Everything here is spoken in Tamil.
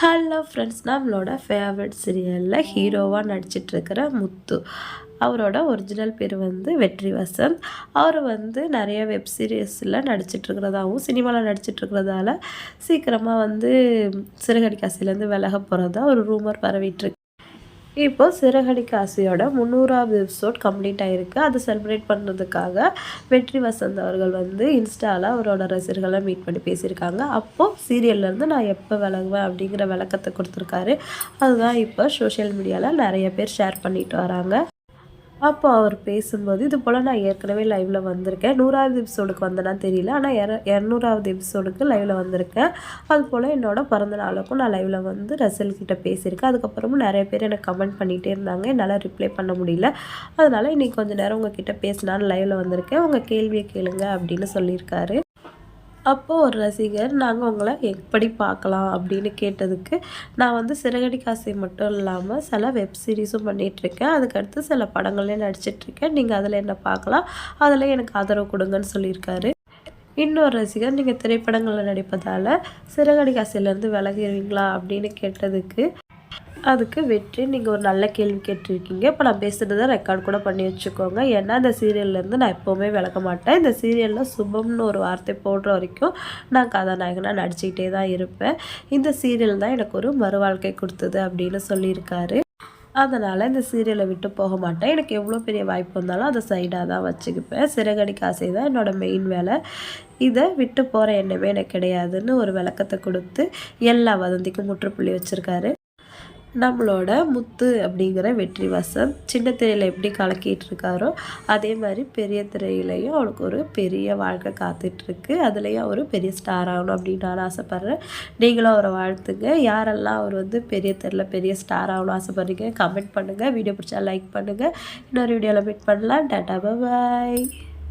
ஹலோ ஃப்ரெண்ட்ஸ், நம்மளோட ஃபேவரட் சீரியலில் ஹீரோவாக நடிச்சிட்ருக்கிற முத்து. அவரோட ஒரிஜினல் பேர் வந்து வெற்றி வசந்த். அவர் வந்து நிறைய வெப் சீரிஸில் நடிச்சிட்ருக்கிறதாகவும் சினிமாவில் நடிச்சிட்ருக்கிறதால சீக்கிரமாக வந்து சிறகடிக்க ஆசையிலேருந்து விலக போகிறதா ஒரு ரூமர் பரவிட்டுருக்கு. இப்போது சிறகடிக்க ஆசையோட 300வது எபிசோட் கம்ப்ளீட் ஆகிருக்கு. அதை செலிப்ரேட் பண்ணுறதுக்காக வெற்றி வசந்த் அவர்கள் வந்து இன்ஸ்டாவில் அவரோட ரசிகர்களை மீட் பண்ணி பேசியிருக்காங்க. அப்போது சீரியல்லேருந்து நான் எப்போ விலகுவேன் அப்படிங்கிற விளக்கத்தை கொடுத்துருக்காரு. அதுதான் இப்போ சோஷியல் மீடியாவில் நிறைய பேர் ஷேர் பண்ணிட்டு வராங்க. அப்போ அவர் பேசும்போது, இது போல் நான் ஏற்கனவே லைவில் வந்திருக்கேன். 100வது எபிசோடுக்கு வந்தேனான்னு தெரியல, ஆனால் 200வது எபிசோடுக்கு லைவில் வந்திருக்கேன். அதுபோல் என்னோடய பிறந்த நாளுக்கும் நான் லைவில் வந்து ரசல்கிட்ட பேசியிருக்கேன். அதுக்கப்புறமும் நிறைய பேர் எனக்கு கமெண்ட் பண்ணிகிட்டே இருந்தாங்க. என்னால் ரிப்ளை பண்ண முடியல. அதனால் இன்றைக்கி கொஞ்சம் நேரம் உங்ககிட்ட பேசினான்னு லைவில் வந்திருக்கேன். உங்கள் கேள்வியை கேளுங்க அப்படின்னு சொல்லியிருக்காரு. அப்போது ஒரு ரசிகர், நாங்கள் உங்களை எப்படி பார்க்கலாம் அப்படின்னு கேட்டதுக்கு, நான் வந்து சிறகடிக்க ஆசை மட்டும் இல்லாமல் சில வெப் சீரிஸும் பண்ணிகிட்ருக்கேன். அதுக்கடுத்து சில படங்கள்லேயும் நடிச்சிட்ருக்கேன். நீங்கள் அதில் என்ன பார்க்கலாம், அதில் எனக்கு ஆதரவு கொடுங்கன்னு சொல்லியிருக்காரு. இன்னொரு ரசிகர், நீங்கள் திரைப்படங்களில் நடிப்பதால் சிறகடிக்க ஆசையிலேருந்து விலகிடுவீங்களா அப்படின்னு கேட்டதுக்கு, அதுக்கு வெற்றி, நீங்கள் ஒரு நல்ல கேள்வி கேட்டிருக்கீங்க. இப்போ நான் பேசுகிறத ரெக்கார்ட் கூட பண்ணி வச்சுக்கோங்க. ஏன்னா இந்த சீரியல்லேருந்து நான் எப்போவுமே விலக மாட்டேன். இந்த சீரியலில் சுபம்னு ஒரு வார்த்தை போடுற வரைக்கும் நான் கதாநாயகனாக நடிச்சுக்கிட்டே தான் இருப்பேன். இந்த சீரியல் தான் எனக்கு ஒரு மறுவாழ்க்கை கொடுத்தது அப்படின்னு சொல்லியிருக்காரு. அதனால் இந்த சீரியலை விட்டு போக மாட்டேன். எனக்கு எவ்வளோ பெரிய வாய்ப்பு வந்தாலும் அதை சைடாக தான் வச்சுக்குப்பேன். சிறகடிக்க ஆசை தான் என்னோடய மெயின் வேலை. இதை விட்டு போகிற எண்ணமே எனக்கு கிடையாதுன்னு ஒரு விளக்கத்தை கொடுத்து எல்லா வதந்திக்கும் முற்றுப்புள்ளி வச்சுருக்காரு. நம்மளோட முத்து அப்படிங்கிற வெற்றி வசந்த் சின்ன திரையில் எப்படி கலக்கிட்டு இருக்காரோ அதே மாதிரி பெரிய திரையிலையும் அவளுக்கு ஒரு பெரிய வாழ்க்கை காத்துட்ருக்கு. அதுலேயும் அவர் பெரிய ஸ்டார் ஆகணும் அப்படின்னு நான் ஆசைப்பட்றேன். நீங்களும் அவரை வாழ்த்துங்க. யாரெல்லாம் அவர் வந்து பெரிய திரையில் பெரிய ஸ்டார் ஆகணும் ஆசைப்பட்றீங்க கமெண்ட் பண்ணுங்கள். வீடியோ பிடிச்சா லைக் பண்ணுங்கள். இன்னொரு வீடியோவில் மீட் பண்ணலாம். டாடா பாய்.